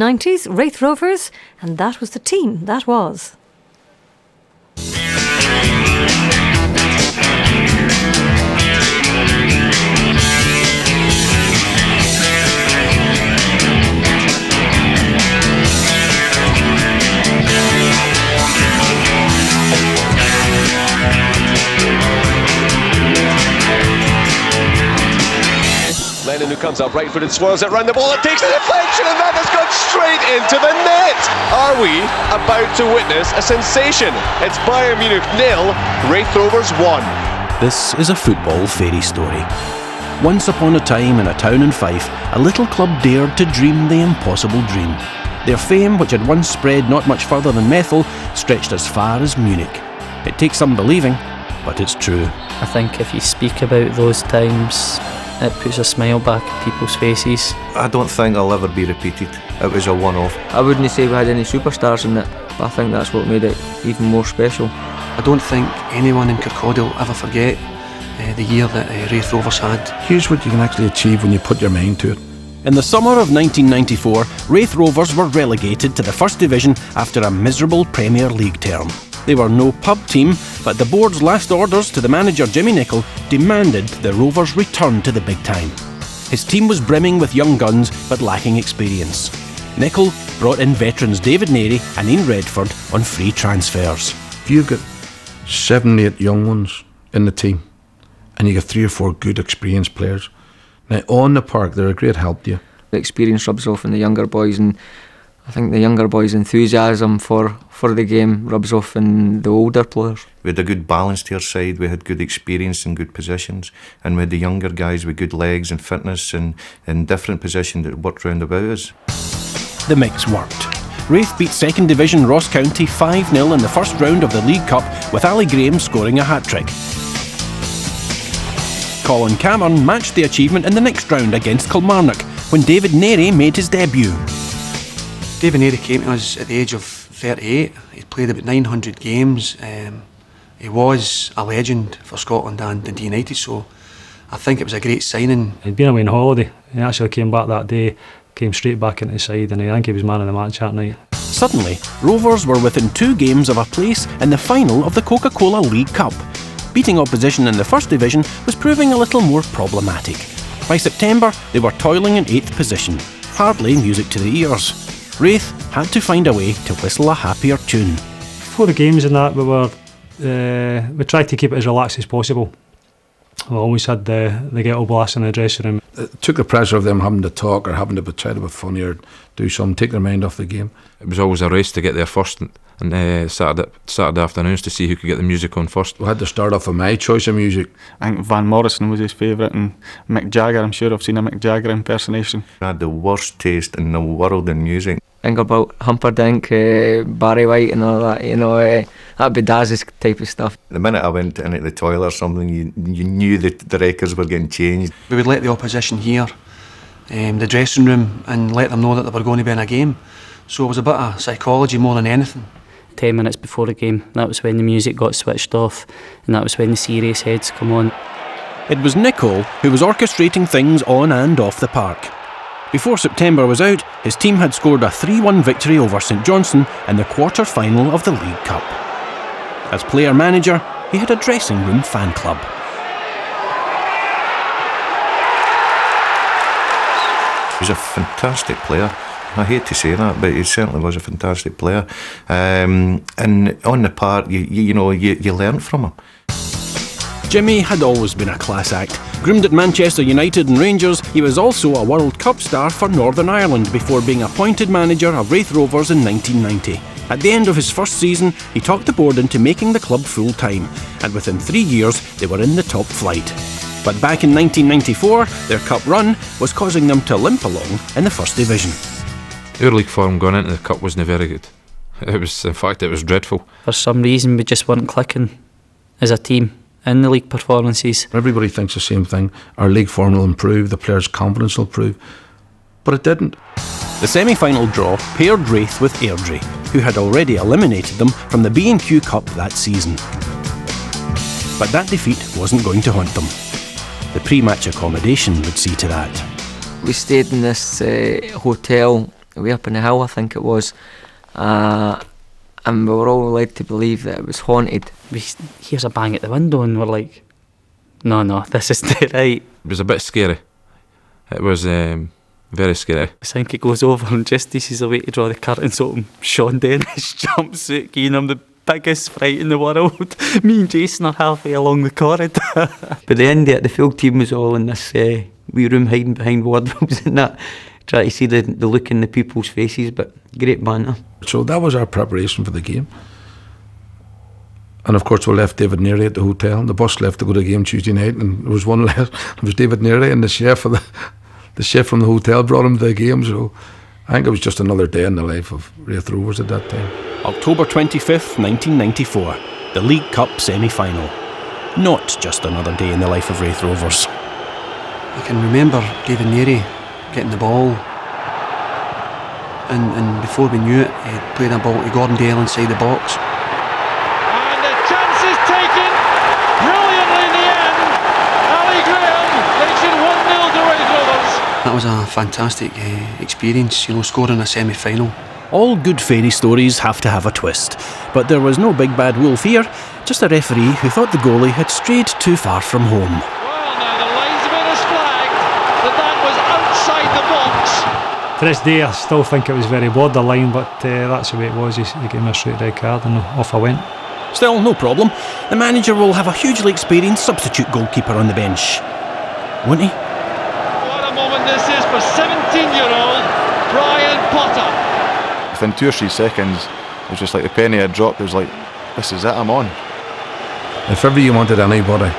90s, Raith Rovers, and that was the team that was. Lennon, who comes up right-footed, swirls it round the ball, it takes the deflection, and that has gone straight into the net. Are we about to witness a sensation? It's Bayern Munich 0, Raith Rovers 1. This is a football fairy story. Once upon a time in a town in Fife, a little club dared to dream the impossible dream. Their fame, which had once spread not much further than Methil, stretched as far as Munich. It takes some believing, but it's true. I think if you speak about those times, it puts a smile back on people's faces. I don't think it'll ever be repeated. It was a one-off. I wouldn't say we had any superstars in it, but I think that's what made it even more special. I don't think anyone in Kirkcaldy will ever forget the year that Raith Rovers had. Here's what you can actually achieve when you put your mind to it. In the summer of 1994, Raith Rovers were relegated to the First Division after a miserable Premier League term. They were no pub team, but the board's last orders to the manager Jimmy Nicholl demanded the Rovers return to the big time. His team was brimming with young guns but lacking experience. Nicholl brought in veterans David Narey and Ian Redford on free transfers. If you've got 7, 8 young ones in the team and you get 3 or 4 good experienced players, now on the park they're a great help to you. The experience rubs off on the younger boys, and I think the younger boys' enthusiasm for the game rubs off in the older players. We had a good balance to our side, we had good experience and good positions, and we had the younger guys with good legs and fitness and in different positions that worked round about us. The mix worked. Raith beat second division Ross County 5-0 in the first round of the League Cup, with Ali Graham scoring a hat-trick. Colin Cameron matched the achievement in the next round against Kilmarnock, when David Narey made his debut. David Narey came to us at the age of 38. He'd played about 900 games. He was a legend for Scotland and Dundee United, so I think it was a great signing. He'd been away on holiday. He actually came back that day, came straight back into the side, and I think he was man of the match that night. Suddenly, Rovers were within 2 games of a place in the final of the Coca-Cola League Cup. Beating opposition in the First Division was proving a little more problematic. By September, they were toiling in 8th position. Hardly music to the ears. Raith had to find a way to whistle a happier tune. Before the games and that, we tried to keep it as relaxed as possible. We always had the ghetto blast in the dressing room. It took the pressure of them having to talk or having to try to be funny or do something, take their mind off the game. It was always a race to get there first, and Saturday afternoons to see who could get the music on first. We had to start off with my choice of music. I think Van Morrison was his favourite, and Mick Jagger, I'm sure I've seen a Mick Jagger impersonation. I had the worst taste in the world in music. Think about Humperdinck, Barry White and all that, that'd be Daz's type of stuff. The minute I went into the toilet or something, you knew that the records were getting changed. We would let the opposition hear the dressing room and let them know that they were going to be in a game. So it was a bit of psychology more than anything. 10 minutes before the game, that was when the music got switched off, and that was when the serious heads come on. It was Nicholl who was orchestrating things on and off the park. Before September was out, his team had scored a 3-1 victory over St Johnstone in the quarter-final of the League Cup. As player-manager, he had a dressing room fan club. He was a fantastic player. I hate to say that, but he certainly was a fantastic player. And on the park, you learn from him. Jimmy had always been a class act. Groomed at Manchester United and Rangers, he was also a World Cup star for Northern Ireland before being appointed manager of Raith Rovers in 1990. At the end of his first season, he talked the board into making the club full-time, and within 3 years they were in the top flight. But back in 1994, their cup run was causing them to limp along in the First Division. Our league form going into the cup wasn't very good. It was dreadful. For some reason we just weren't clicking as a team in the league performances. Everybody thinks the same thing. Our league form will improve, the players' confidence will improve. But it didn't. The semi-final draw paired Raith with Airdrie, who had already eliminated them from the B&Q Cup that season. But that defeat wasn't going to haunt them. The pre-match accommodation would see to that. We stayed in this hotel way up in the hill, I think it was. And we were all led to believe that it was haunted. We hears a bang at the window and we're like, no, this isn't right. It was a bit scary. It was very scary. I think it goes over and just as he's away to draw the curtains open, Sean Dennis jumpsuit, giving him the biggest fright in the world. Me and Jason are halfway along the corridor. By the end of it, the full team was all in this wee room hiding behind wardrobes and that, trying to see the look in the people's faces, but great banter. So that was our preparation for the game. And of course we left David Neary at the hotel. The bus left to go to the game Tuesday night, and there was one left. It was David Neary, and the chef from the hotel brought him to the game. So I think it was just another day in the life of Raith Rovers at that time. October 25th, 1994, the League Cup semi-final. Not just another day in the life of Raith Rovers. I can remember David Neary getting the ball, and before we knew it, he played a ball to Gordon Dale inside the box. And the chance is taken brilliantly in the end. Ali Graham makes it 1-0 to Raith Rovers. That was a fantastic experience, scoring a semi-final. All good fairy stories have to have a twist, but there was no big bad wolf here, just a referee who thought the goalie had strayed too far from home. Well, now the linesman has flagged that was outside the box. To this day, I still think it was very borderline, but that's the way it was. He gave me a straight red card and off I went. Still, no problem. The manager will have a hugely experienced substitute goalkeeper on the bench, won't he? What a moment this is for 17-year-old Brian Potter. Within 2 or 3 seconds, it was just like the penny had dropped. It was like, this is it, I'm on. If ever you wanted anybody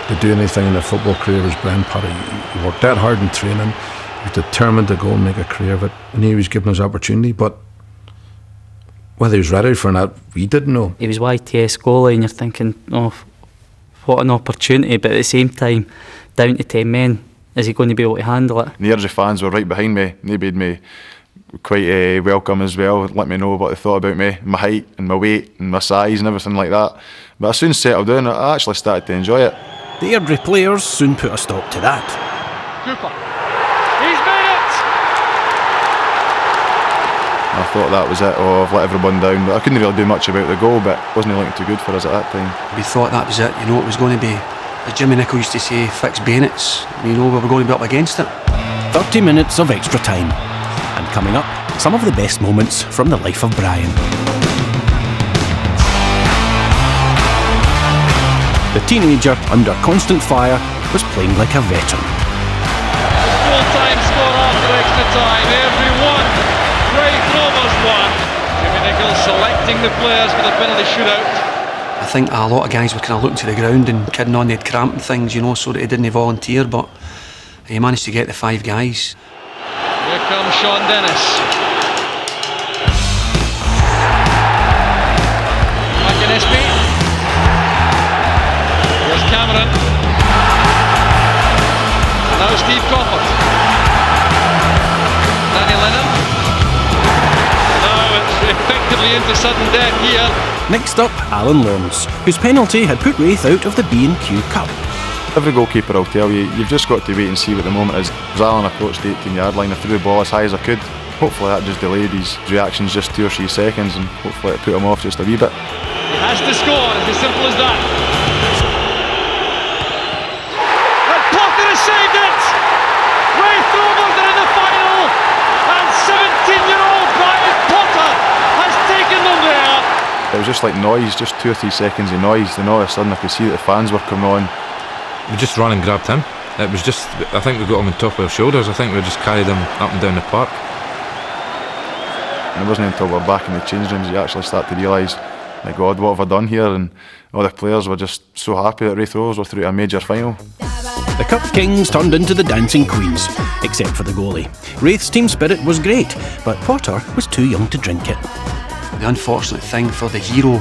to do anything in a football career, it was Brian Potter. He worked that hard in training. He was determined to go and make a career of it, and he was given his opportunity, but whether he was ready for that, we didn't know. He was YTS goalie and you're thinking, oh, what an opportunity, but at the same time, down to 10 men, is he going to be able to handle it? The Airdrie fans were right behind me, and they made me quite welcome as well, let me know what they thought about me, my height and my weight and my size and everything like that. But I soon settled down, I actually started to enjoy it. The Airdrie players soon put a stop to that. Cooper, he's made it! I thought that was it, I've let everyone down, but I couldn't really do much about the goal, but it wasn't looking too good for us at that time. We thought that was it, it was going to be, as Jimmy Nicholl used to say, fixed bayonets. We were going to be up against it. 30 minutes of extra time. And coming up, some of the best moments from the life of Brian. The teenager, under constant fire, was playing like a veteran. Full-time score after extra time. Everyone, Raith Rovers won. Jimmy Nicholl selecting the players for the penalty shootout. I think a lot of guys were kind of looking to the ground and kidding on they'd cramp and things, so that they didn't volunteer, but he managed to get the 5 guys. Here comes Sean Dennis. McInnesby. Here's Cameron. Now Steve Cofford. Danny Lennon. Now it's effectively into sudden death here. Next up, Alan Lawrence, whose penalty had put Raith out of the B&Q Cup. Every goalkeeper will tell you, you've just got to wait and see what the moment is. As Alan approached the 18-yard line, I threw the ball as high as I could. Hopefully that just delayed his reactions just 2 or 3 seconds, and hopefully it put him off just a wee bit. He has to score, it's as simple as that. And Potter has saved it! Raith Rovers are in the final, and 17-year-old Brian Potter has taken them there. It was just like noise, just 2 or 3 seconds of noise, and all of a sudden I could see that the fans were coming on. We just ran and grabbed him. It was just, I think we got him on top of our shoulders. I think we just carried him up and down the park. And it wasn't until we were back in the change rooms you actually start to realise, my God, what have I done here? And all the players were just so happy that Raith Rovers were through to a major final. The Cup Kings turned into the Dancing Queens, except for the goalie. Raith's team spirit was great, but Potter was too young to drink it. The unfortunate thing for the hero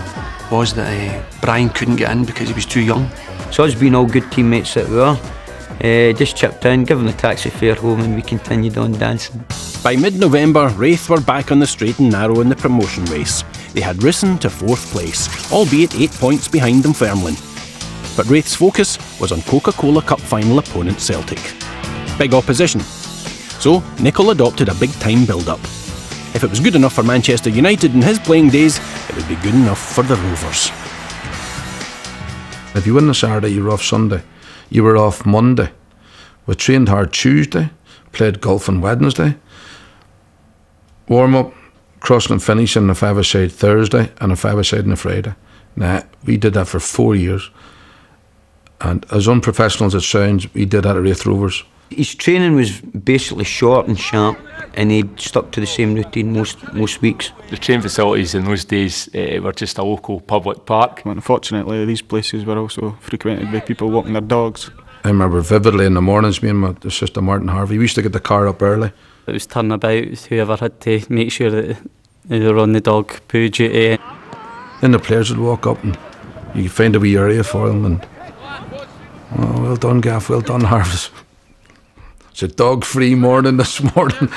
was that Brian couldn't get in because he was too young. So us being all good teammates that we were, just chipped in, given the taxi fare home, and we continued on dancing. By mid-November, Raith were back on the straight and narrow in the promotion race. They had risen to 4th place, albeit 8 points behind Dunfermline. But Raith's focus was on Coca-Cola Cup final opponent Celtic. Big opposition. So Nicholl adopted a big-time build-up. If it was good enough for Manchester United in his playing days, it would be good enough for the Rovers. If you win the Saturday, you were off Sunday. You were off Monday. We trained hard Tuesday, played golf on Wednesday, warm up, crossing and finishing a five-a-side Thursday and a five-a-side on a Friday. Now, we did that for 4 years. And as unprofessional as it sounds, we did that at Raith Rovers. His training was basically short and sharp, and he stuck to the same routine most weeks. The training facilities in those days were just a local public park. Unfortunately, these places were also frequented by people walking their dogs. I remember vividly in the mornings, me and my sister Martin Harvey, we used to get the car up early. It was turnabout, whoever had to make sure that they were on the dog poo duty. Then the players would walk up and you could find a wee area for them and, oh, well done Gaff, well done Harvest. It's a dog-free morning this morning.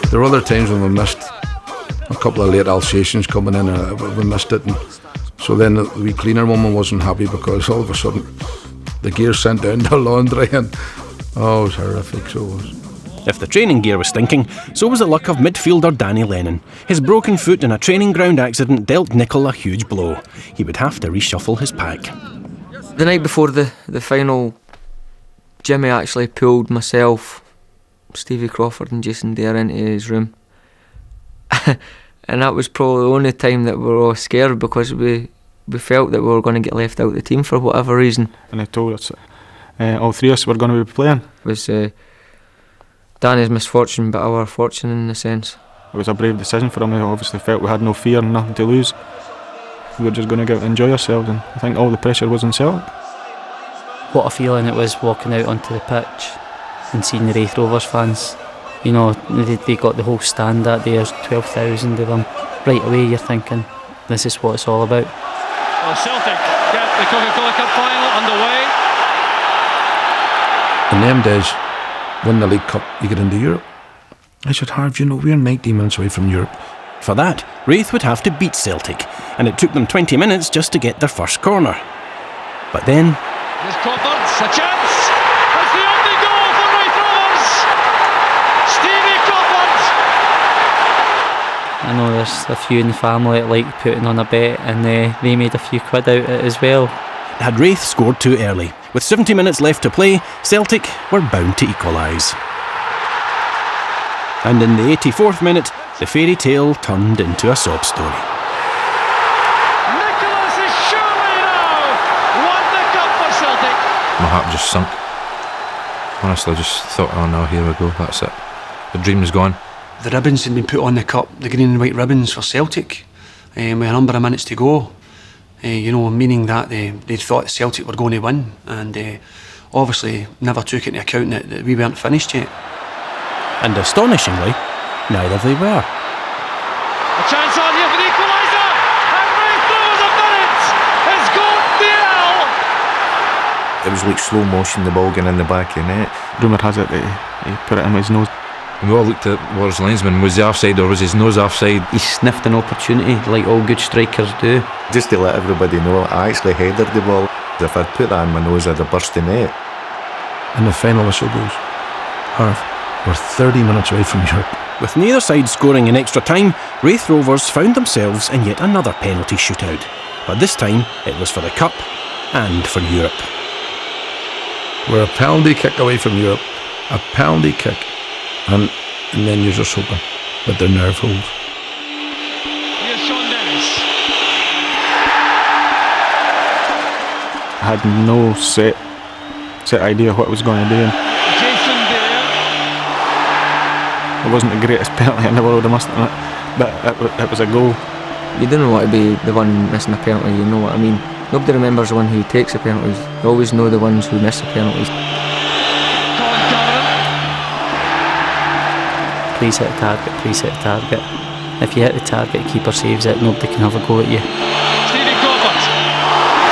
There were other times when we missed a couple of late Alsatians coming in and we missed it. And so then the wee cleaner woman wasn't happy because all of a sudden the gear sent down to laundry and oh, it was horrific, so it was. If the training gear was stinking, so was the luck of midfielder Danny Lennon. His broken foot in a training ground accident dealt Nicol a huge blow. He would have to reshuffle his pack. The night before the final, Jimmy actually pulled myself, Stevie Crawford and Jason Dare into his room. And that was probably the only time that we were all scared because we felt that we were going to get left out of the team for whatever reason. And they told us that all three of us were going to be playing. It was Danny's misfortune, but our fortune in a sense. It was a brave decision for him. We obviously felt we had no fear and nothing to lose. We were just going to go out and enjoy ourselves, and I think all the pressure was on Celtic. What a feeling it was walking out onto the pitch and seeing the Raith Rovers fans. You know, they got the whole stand that day, there's 12,000 of them. Right away you're thinking, this is what it's all about. Well, Celtic get the Coca-Cola Cup final underway. In them days, win the League Cup, you get into Europe. I said, Harv, you know, we're 90 minutes away from Europe. For that, Raith would have to beat Celtic, and it took them 20 minutes just to get their first corner. But then... Here's Crawford, a chance! It's the only goal for Raith Rovers! Stevie Crawford! I know there's a few in the family that like putting on a bet, and they made a few quid out of it as well. Had Raith scored too early, with 70 minutes left to play, Celtic were bound to equalise. And in the 84th minute, the fairy tale turned into a sob story. Nicholas is surely now won the cup for Celtic. My heart just sunk. Honestly, I just thought, oh no, here we go, that's it. The dream is gone. The ribbons had been put on the cup, the green and white ribbons for Celtic, with a number of minutes to go. You know, meaning that they thought Celtic were going to win, and obviously never took into account that we weren't finished yet. And astonishingly, neither they were. A chance on here for the equaliser, and Raith Rovers have done it! It's gone DL! It was like slow motion, the ball getting in the back of the net. Rumour has it that he put it in his nose. We all looked at War's linesman, was he offside or was his nose offside? He sniffed an opportunity like all good strikers do. Just to let everybody know, I actually headed the ball. If I'd put that in my nose, I'd have burst the net. And the final whistle goes, Harv, we're 30 minutes away from Europe. With neither side scoring in extra time, Raith Rovers found themselves in yet another penalty shootout. But this time, it was for the Cup and for Europe. We're a penalty kick away from Europe. A penalty kick. And then you're just hoping that their nerve holds. Here's Sean Dennis. I had no set idea what I was going to do. Jason Dare. It wasn't the greatest penalty in the world, I must admit, but it was a goal. You don't want to be the one missing a penalty, you know what I mean? Nobody remembers the one who takes the penalties. You always know the ones who miss the penalties. Please hit the target, please hit the target. If you hit the target, keeper saves it, nobody can have a go at you. Stevie Crawford.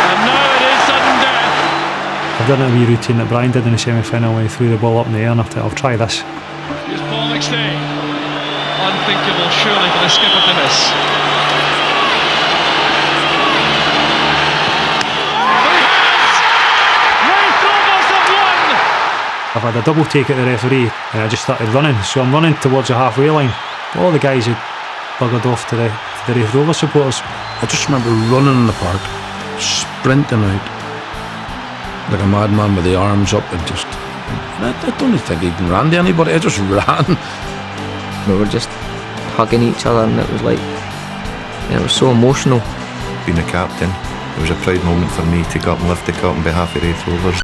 And now it is sudden death. I've done a wee routine that Brian did in the semi-final when he threw the ball up in the air, and I'll try this. Here's Paul McStay. Unthinkable surely for the skipper to miss. I've had a double take at the referee and I just started running, so I'm running towards the halfway line. All the guys had buggered off to the Raith Rovers supporters. I just remember running in the park, sprinting out like a madman with the arms up and just, I don't think I even ran to anybody, I just ran. We were just hugging each other and it was like, it was so emotional. Being a captain, it was a proud moment for me to go up and lift the cup on behalf of Raith Rovers.